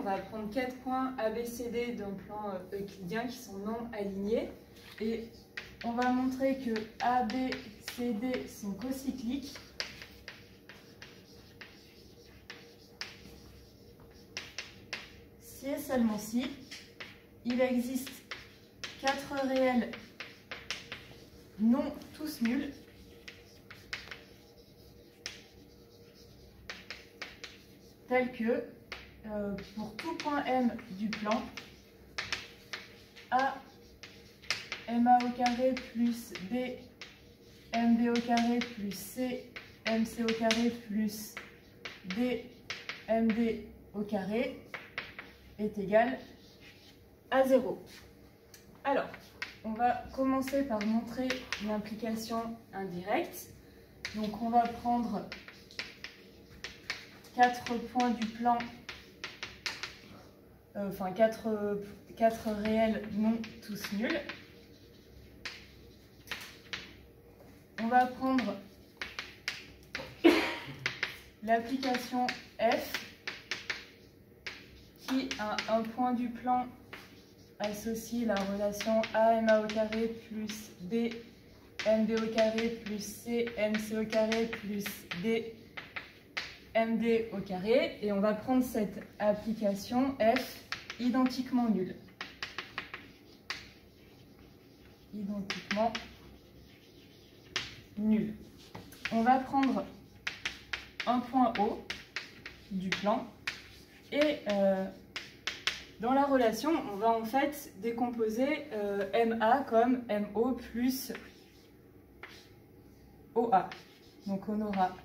va prendre 4 points ABCD d'un plan euclidien qui sont non alignés. Et on va montrer que ABCD sont cocycliques. Si et seulement si il existe 4 réels non tous nuls tels que, pour tout point M du plan, A MA au carré plus B MB au carré plus C MC au carré plus D MD au carré est égal à 0. Alors, on va commencer par montrer l'implication indirecte. Donc on va prendre 4 points du plan, enfin 4 réels non tous nuls. On va prendre l'application F qui a un point du plan associe la relation AMA au carré plus B MB au carré plus C MC au carré plus D MD au carré, et on va prendre cette application F identiquement nulle. Identiquement nulle. On va prendre un point O du plan et dans la relation, on va en fait décomposer MA comme MO plus OA. Donc on aura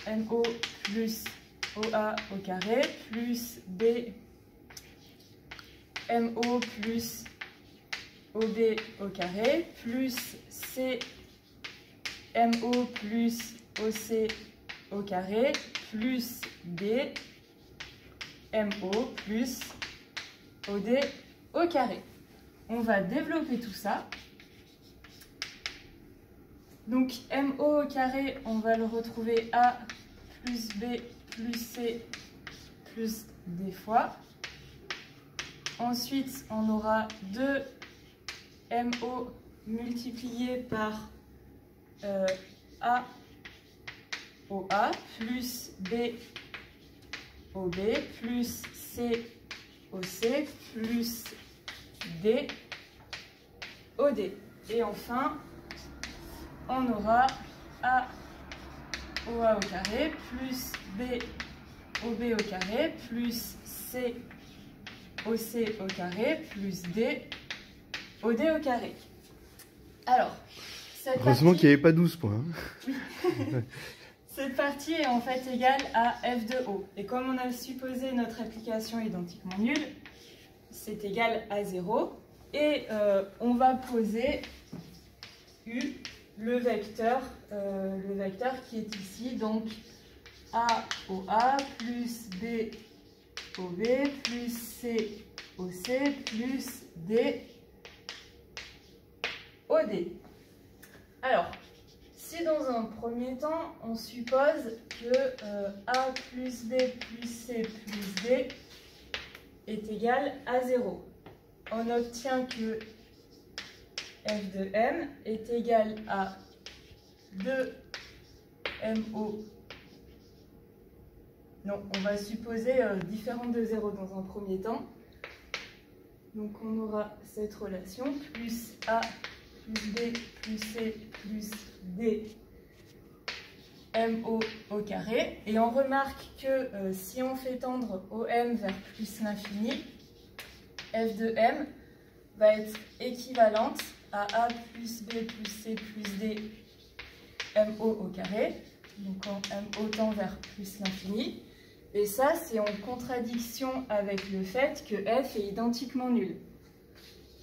MO plus OA au carré plus B MO plus OB au carré plus C MO plus OC au carré plus D MO plus OD au carré. On va développer tout ça. Donc MO au carré, on va le retrouver A plus B plus C plus D fois. Ensuite, on aura 2 MO multiplié par A OA plus B OB plus C OC plus D OD. Et enfin, on aura A OA au carré plus B OB au carré plus C OC au carré plus D OD au carré. Alors, heureusement qu'il n'y avait pas 12 points. Oui. Cette partie est en fait égale à f de O. Et comme on a supposé notre application identiquement nulle, c'est égal à 0. Et on va poser U, le vecteur qui est ici, donc A OA plus B OB plus C OC plus D OD. Alors, si dans un premier temps, on suppose que A plus B plus C plus D est égal à 0, on obtient que f de m est égal à 2MO. Non, on va supposer différent de 0 dans un premier temps. Donc on aura cette relation, plus A plus B plus C plus D MO au carré. Et on remarque que si on fait tendre OM vers plus l'infini, f de m va être équivalente à A plus B plus C plus D MO au carré. Donc quand MO tend vers plus l'infini. Et ça, c'est en contradiction avec le fait que f est identiquement nul.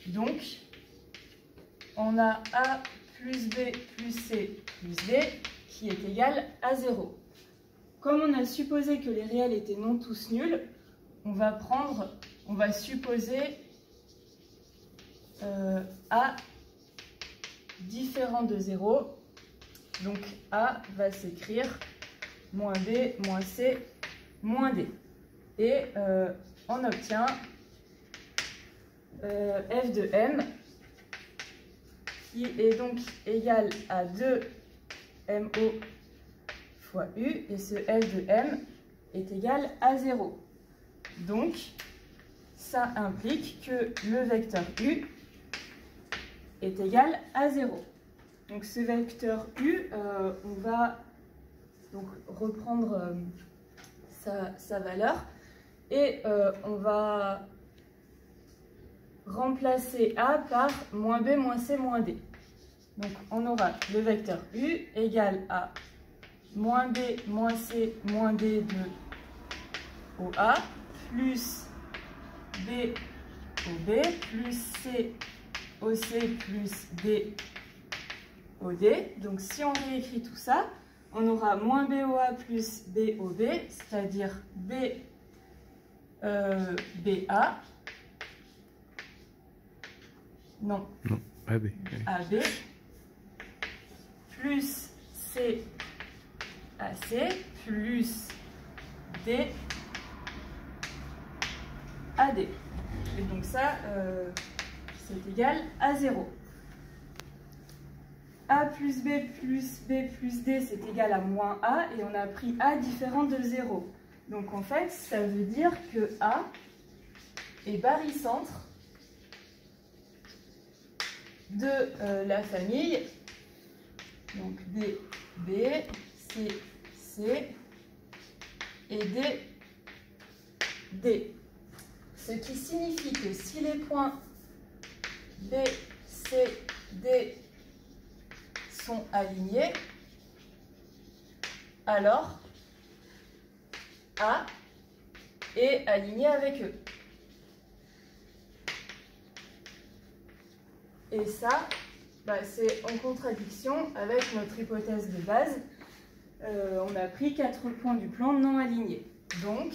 Donc, on a A plus B plus C plus D qui est égal à 0. Comme on a supposé que les réels étaient non tous nuls, on va supposer A différent de 0. Donc A va s'écrire moins B moins C moins D. Et on obtient f de m qui est donc égal à 2mo fois u, et ce f de m est égal à 0. Donc, ça implique que le vecteur u est égal à 0. Donc, ce vecteur u, on va donc reprendre sa valeur et on va remplacer a par moins b moins c moins d. Donc, on aura le vecteur u égal à moins b moins c moins d de OA plus b OB plus c OC plus d OD. Donc, si on réécrit tout ça, on aura moins BOA plus BOB, c'est-à-dire BA. Non. Non, AB. AB plus C AC plus D AD. Et donc ça, c'est égal à 0. A plus B plus D, c'est égal à moins A, et on a pris A différent de 0. Donc en fait, ça veut dire que A est barycentre de la famille, donc D, B, C, C, et D, D. Ce qui signifie que si les points B, C, D sont alignés, alors A est aligné avec eux. Et ça, c'est en contradiction avec notre hypothèse de base. On a pris 4 points du plan non alignés. Donc,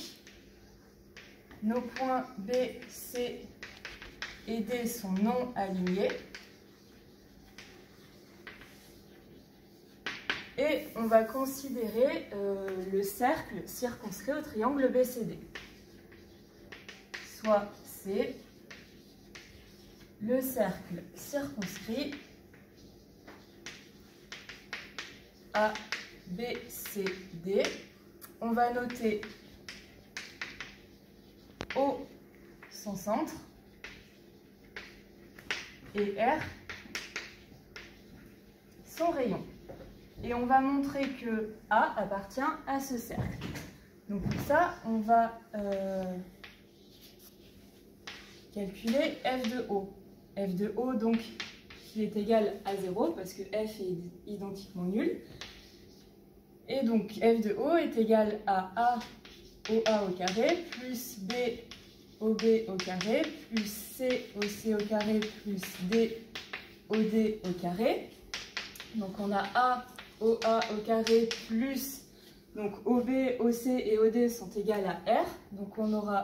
nos points B, C et D sont non alignés. Et on va considérer le cercle circonscrit au triangle BCD. Soit c'est le cercle circonscrit A, B, C, D. On va noter O son centre et R son rayon. Et on va montrer que A appartient à ce cercle. Donc pour ça, on va calculer f de O. F de O, donc, qui est égal à 0, parce que f est identiquement nul. Et donc, f de O est égal à A OA au carré, plus B OB au carré, plus C OC au carré, plus D OD au carré. Donc on a A OA au carré plus, donc OB, OC et OD sont égales à R. Donc on aura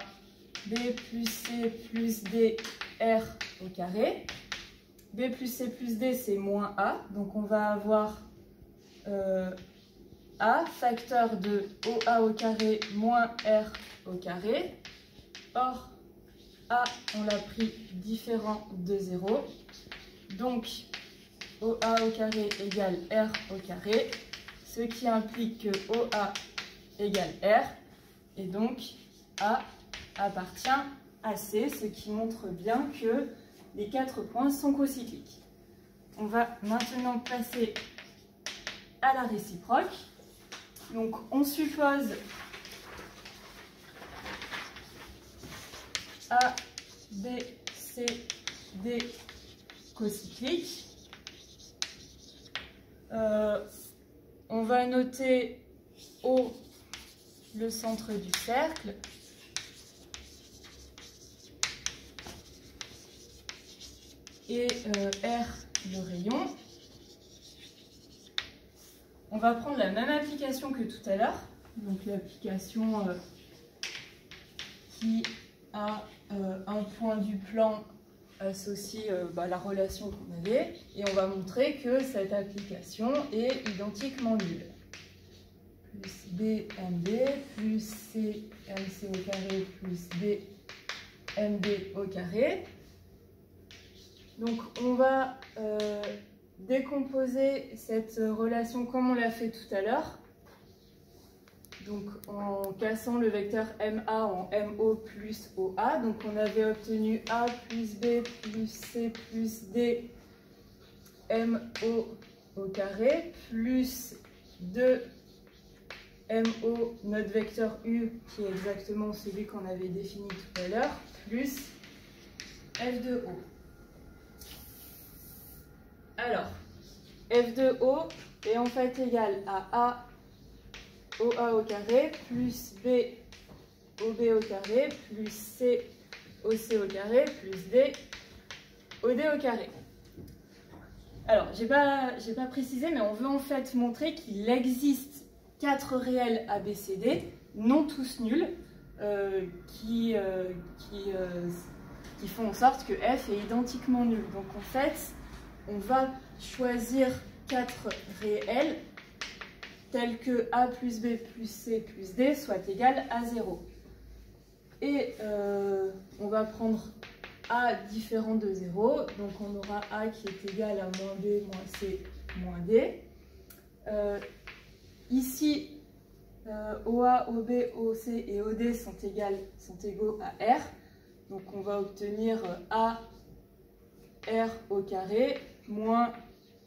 B plus C plus D R au carré. B plus C plus D, c'est moins A. Donc on va avoir A facteur de OA au carré moins R au carré. Or, A, on l'a pris différent de 0. Donc, OA au carré égale R au carré, ce qui implique que OA égale R, et donc A appartient à C, ce qui montre bien que les 4 points sont cocycliques. On va maintenant passer à la réciproque. Donc on suppose A, B, C, D cocyclique. On va noter O le centre du cercle et R le rayon. On va prendre la même application que tout à l'heure, donc l'application qui a un point du plan associe la relation qu'on avait, et on va montrer que cette application est identiquement nulle. plus B, MB, plus C, MC au carré, plus D, MB au carré. Donc on va décomposer cette relation comme on l'a fait tout à l'heure. Donc en cassant le vecteur MA en MO plus OA. Donc on avait obtenu A plus B plus C plus D MO au carré plus 2 MO, notre vecteur U, qui est exactement celui qu'on avait défini tout à l'heure, plus F de O. Alors, F de O est en fait égal à A OA au carré plus B OB au carré plus C OC au carré plus D OD au carré. Alors, j'ai pas précisé, mais on veut en fait montrer qu'il existe 4 réels ABCD, non tous nuls, qui font en sorte que F est identiquement nul. Donc en fait, on va choisir 4 réels tels que A plus B plus C plus D soit égal à 0. Et on va prendre A différent de 0, donc on aura A qui est égal à moins B, moins C, moins D. Ici, OA, OB, OC et OD sont égaux à R. Donc on va obtenir A, R au carré, moins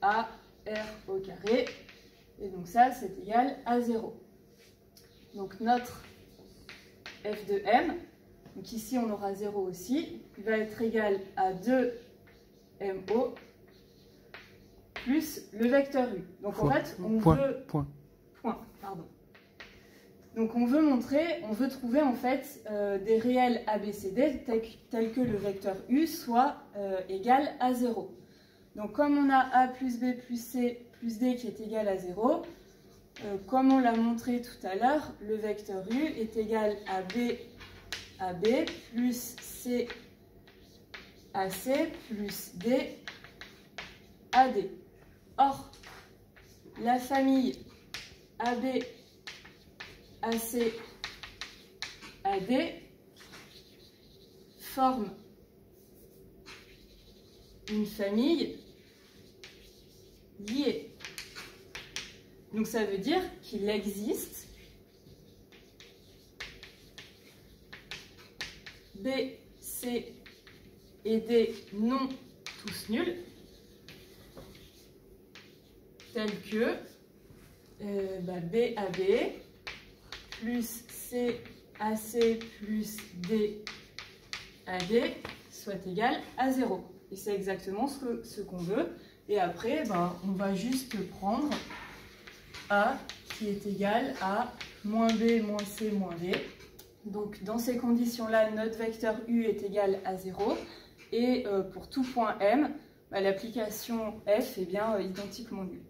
A, R au carré. Et donc ça, c'est égal à 0. Donc notre F de M, donc ici on aura 0 aussi, va être égal à 2MO plus le vecteur U. Donc en fait, on veut... pardon. Donc on veut trouver en fait des réels ABCD tels que le vecteur U soit égal à 0. Donc comme on a A plus B plus C plus D qui est égal à 0, comme on l'a montré tout à l'heure, le vecteur U est égal à B plus C AC plus D AD. Or, la famille AB, AC, AD forme une famille liée. Donc ça veut dire qu'il existe B, C et D non tous nuls, tels que BAB plus CAC plus DAD soit égal à 0. Et c'est exactement ce qu'on veut. Et après, on va juste prendre A qui est égal à moins B moins C moins D. Donc dans ces conditions-là, notre vecteur U est égal à 0. Et pour tout point M, l'application F est bien identiquement nulle.